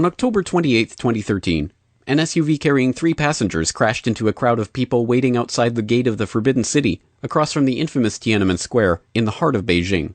On October 28, 2013, an SUV carrying 3 passengers crashed into a crowd of people waiting outside the gate of the Forbidden City, across from the infamous Tiananmen Square, in the heart of Beijing.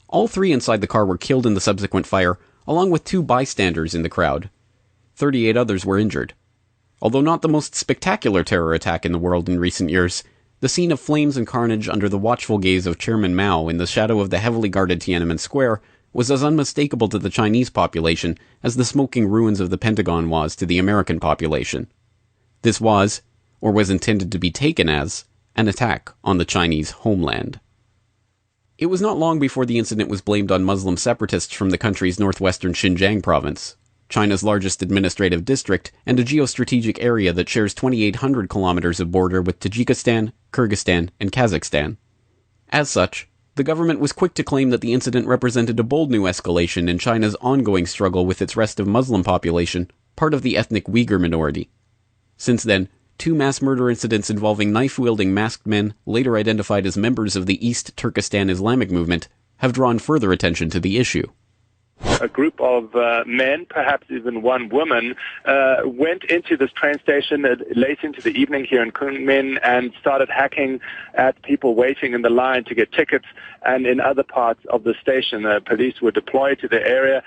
All 3 inside the car were killed in the subsequent fire, along with 2 bystanders in the crowd. 38 others were injured. Although not the most spectacular terror attack in the world in recent years, the scene of flames and carnage under the watchful gaze of Chairman Mao in the shadow of the heavily guarded Tiananmen Square was as unmistakable to the Chinese population as the smoking ruins of the Pentagon was to the American population. This was, or was intended to be taken as, an attack on the Chinese homeland. It was not long before the incident was blamed on Muslim separatists from the country's northwestern Xinjiang province, China's largest administrative district and a geostrategic area that shares 2,800 kilometers of border with Tajikistan, Kyrgyzstan, and Kazakhstan. As such, the government was quick to claim that the incident represented a bold new escalation in China's ongoing struggle with its rest of Muslim population, part of the ethnic Uyghur minority. Since then, 2 mass murder incidents involving knife-wielding masked men, later identified as members of the East Turkestan Islamic movement, have drawn further attention to the issue. A group of men, perhaps even one woman, went into this train station late into the evening here in Kunming and started hacking at people waiting in the line to get tickets. And in other parts of the station, police were deployed to the area.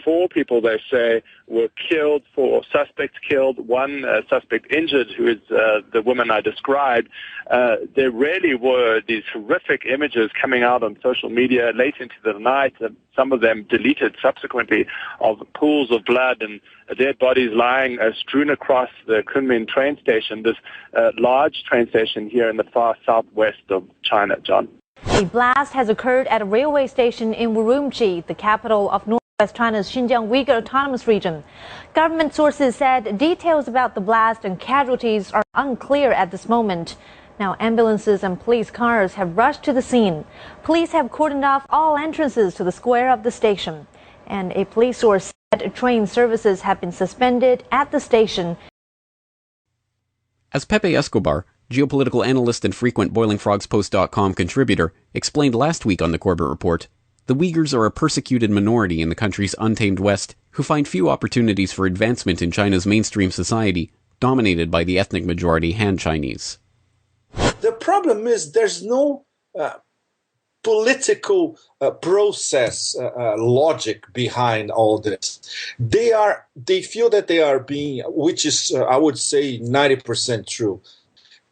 4 people, they say, were killed, 4 suspects killed, 1 suspect injured, who is the woman I described. There really were these horrific images coming out on social media late into the night, some of them deleted subsequently, of pools of blood and dead bodies lying strewn across the Kunming train station, this large train station here in the far southwest of China. John. A blast has occurred at a railway station in Urumqi, the capital of Northwest China's Xinjiang Uyghur Autonomous Region. Government sources said details about the blast and casualties are unclear at this moment. Now, ambulances and police cars have rushed to the scene. Police have cordoned off all entrances to the square of the station. And a police source said train services have been suspended at the station. As Pepe Escobar, geopolitical analyst and frequent BoilingFrogsPost.com contributor, explained last week on the Corbett Report, the Uyghurs are a persecuted minority in the country's untamed West who find few opportunities for advancement in China's mainstream society, dominated by the ethnic majority Han Chinese. The problem is there's no political process logic behind all this. They feel that they are being, which is I would say 90% true.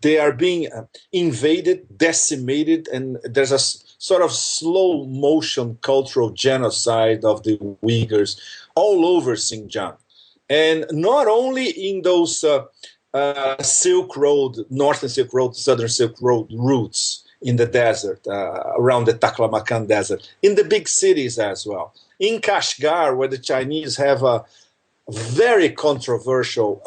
They are being invaded, decimated, and there's a sort of slow motion cultural genocide of the Uyghurs all over Xinjiang. And not only in those Silk Road, Northern Silk Road, Southern Silk Road routes in the desert, around the Taklamakan Desert, in the big cities as well. In Kashgar, where the Chinese have a very controversial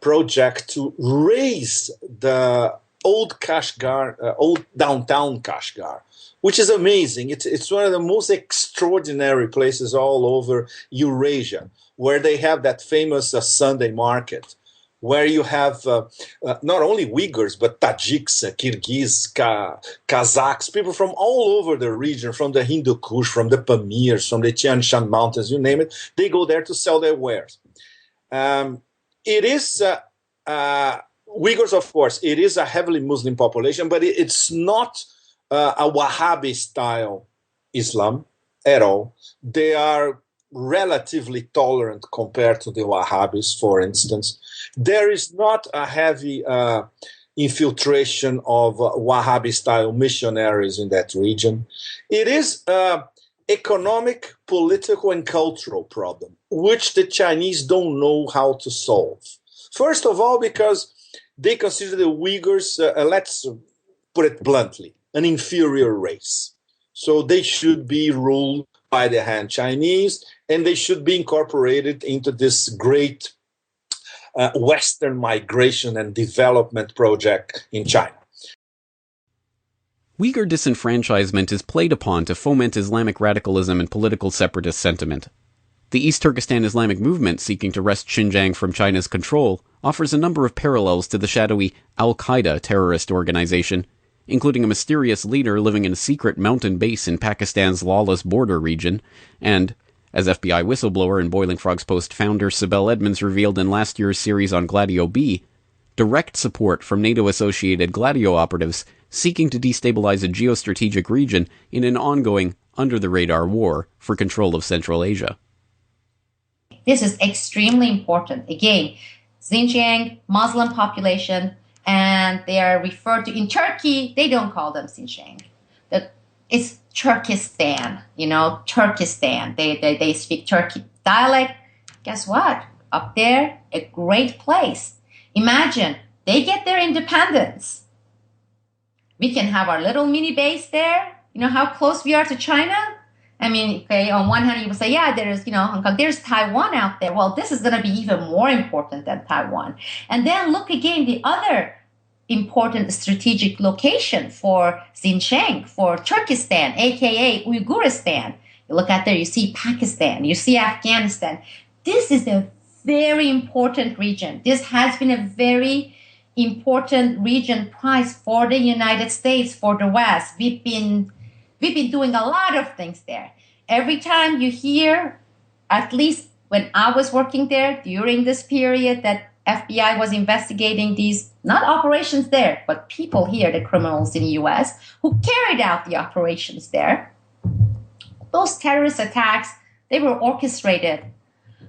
project to raise the old Kashgar, old downtown Kashgar, which is amazing. It's one of the most extraordinary places all over Eurasia, where they have that famous Sunday market, where you have not only Uyghurs, but Tajiks, Kyrgyz, Kazakhs, people from all over the region, from the Hindu Kush, from the Pamirs, from the Tian Shan Mountains, you name it. They go there to sell their wares. It is Uyghurs, of course, it is a heavily Muslim population, but it's not a Wahhabi-style Islam at all. They are relatively tolerant compared to the Wahhabis, for instance. There is not a heavy infiltration of Wahhabi-style missionaries in that region. It is economic, political, and cultural problem, which the Chinese don't know how to solve. First of all, because they consider the Uyghurs, let's put it bluntly, an inferior race. So they should be ruled by the Han Chinese, and they should be incorporated into this great Western migration and development project in China. Uyghur disenfranchisement is played upon to foment Islamic radicalism and political separatist sentiment. The East Turkestan Islamic movement seeking to wrest Xinjiang from China's control offers a number of parallels to the shadowy Al-Qaeda terrorist organization, including a mysterious leader living in a secret mountain base in Pakistan's lawless border region, and, as FBI whistleblower and Boiling Frogs Post founder Sibel Edmonds revealed in last year's series on Gladio B, direct support from NATO-associated Gladio operatives seeking to destabilize a geostrategic region in an ongoing, under-the-radar war for control of Central Asia. This is extremely important. Again, Xinjiang, Muslim population, and they are referred to in Turkey, they don't call them Xinjiang. It's Turkestan, Turkestan. They speak Turkic dialect. Guess what? Up there, a great place. Imagine, they get their independence. We can have our little mini base there. You know how close we are to China? I mean, okay, on one hand, you would say, yeah, there's, Hong Kong, there's Taiwan out there. Well, this is going to be even more important than Taiwan. And then look again, the other important strategic location for Xinjiang, for Turkestan, aka Uyghuristan. You look at there, you see Pakistan, you see Afghanistan. This is a very important region. This has been a very important region prized for the United States, for the West. We've been doing a lot of things there. Every time you hear, at least when I was working there during this period that FBI was investigating these, not operations there, but people here, the criminals in the US, who carried out the operations there. Those terrorist attacks, they were orchestrated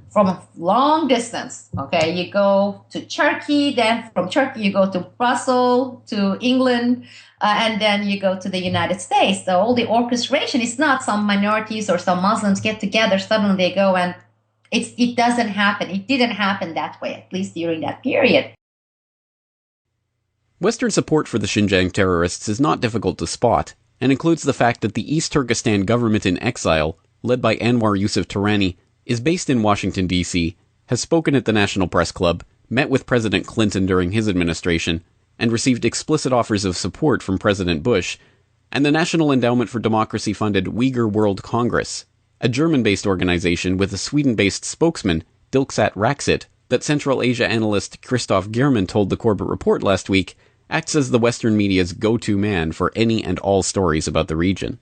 from a long distance. Okay, you go to Turkey, then from Turkey you go to Brussels, to England, and then you go to the United States. So all the orchestration is not some minorities or some Muslims get together, suddenly they go and it doesn't happen. It didn't happen that way, at least during that period. Western support for the Xinjiang terrorists is not difficult to spot, and includes the fact that the East Turkestan government in exile, led by Anwar Yusuf Turani, is based in Washington, D.C., has spoken at the National Press Club, met with President Clinton during his administration, and received explicit offers of support from President Bush, and the National Endowment for Democracy funded Uyghur World Congress, a German-based organization with a Sweden-based spokesman, Dilksat Raksit, that Central Asia analyst Christoph Gierman told the Corbett Report last week, acts as the Western media's go-to man for any and all stories about the region.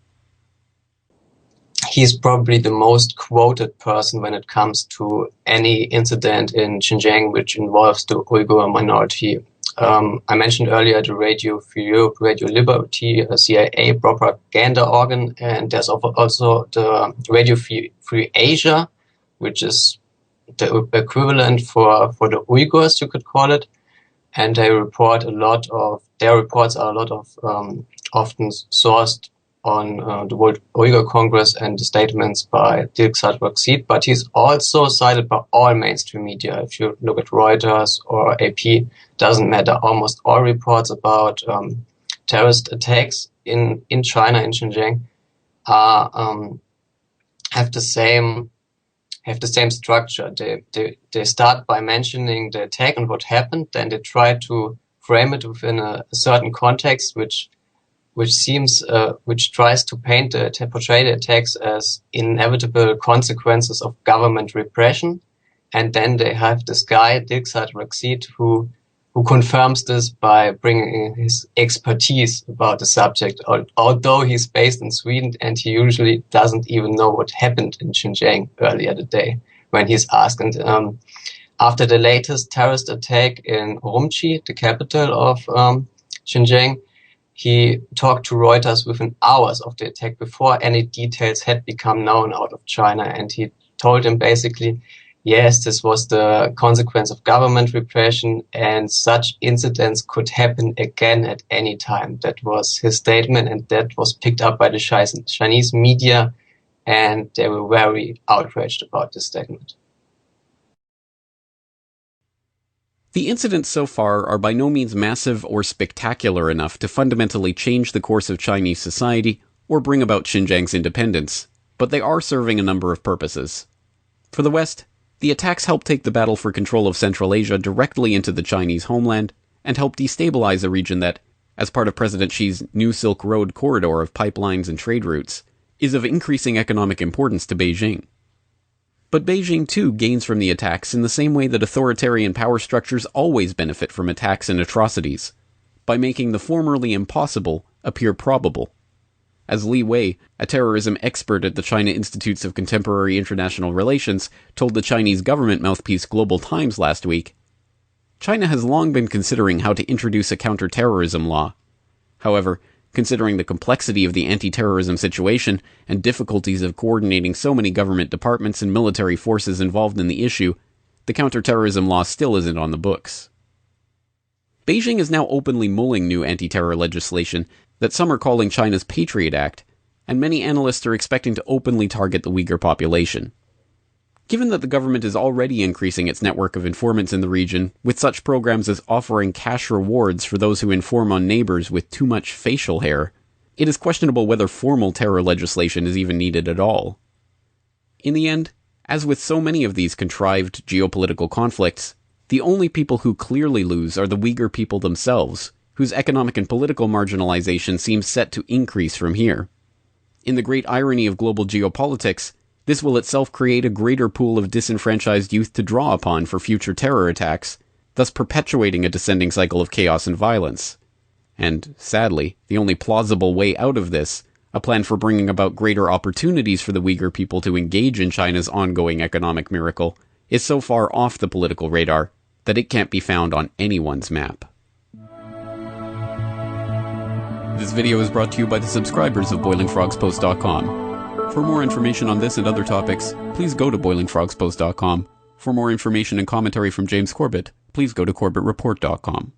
He's probably the most quoted person when it comes to any incident in Xinjiang which involves the Uyghur minority. I mentioned earlier the Radio Free Europe, Radio Liberty, a CIA propaganda organ, and there's also the Radio Free Asia, which is the equivalent for the Uyghurs, you could call it. And their reports are often sourced on the World Uyghur Congress and the statements by Dilksat Raksit, but he's also cited by all mainstream media. If you look at Reuters or AP, doesn't matter. Almost all reports about terrorist attacks in China, in Xinjiang, have the same structure. They start by mentioning the attack and what happened, then they try to frame it within a certain context, which tries to portray the attacks as inevitable consequences of government repression. And then they have this guy, Dilksat Raksit, who confirms this by bringing his expertise about the subject, although he's based in Sweden and he usually doesn't even know what happened in Xinjiang earlier today when he's asked. And after the latest terrorist attack in Urumqi, the capital of Xinjiang, he talked to Reuters within hours of the attack before any details had become known out of China. And he told him basically, yes, this was the consequence of government repression and such incidents could happen again at any time. That was his statement, and that was picked up by the Chinese media, and they were very outraged about this statement. The incidents so far are by no means massive or spectacular enough to fundamentally change the course of Chinese society or bring about Xinjiang's independence, but they are serving a number of purposes. For the West, the attacks help take the battle for control of Central Asia directly into the Chinese homeland and help destabilize a region that, as part of President Xi's New Silk Road corridor of pipelines and trade routes, is of increasing economic importance to Beijing. But Beijing, too, gains from the attacks in the same way that authoritarian power structures always benefit from attacks and atrocities, by making the formerly impossible appear probable. as Li Wei, a terrorism expert at the China Institutes of Contemporary International Relations, told the Chinese government mouthpiece Global Times last week. China has long been considering how to introduce a counter-terrorism law. However, considering the complexity of the anti-terrorism situation and difficulties of coordinating so many government departments and military forces involved in the issue, the counter-terrorism law still isn't on the books. Beijing is now openly mulling new anti-terror legislation that some are calling China's Patriot Act, and many analysts are expecting to openly target the Uyghur population. Given that the government is already increasing its network of informants in the region, with such programs as offering cash rewards for those who inform on neighbors with too much facial hair, it is questionable whether formal terror legislation is even needed at all. In the end, as with so many of these contrived geopolitical conflicts, the only people who clearly lose are the Uyghur people themselves, whose economic and political marginalization seems set to increase from here. In the great irony of global geopolitics, this will itself create a greater pool of disenfranchised youth to draw upon for future terror attacks, thus perpetuating a descending cycle of chaos and violence. And, sadly, the only plausible way out of this, a plan for bringing about greater opportunities for the Uyghur people to engage in China's ongoing economic miracle, is so far off the political radar that it can't be found on anyone's map. This video is brought to you by the subscribers of BoilingFrogsPost.com. For more information on this and other topics, please go to BoilingFrogsPost.com. For more information and commentary from James Corbett, please go to CorbettReport.com.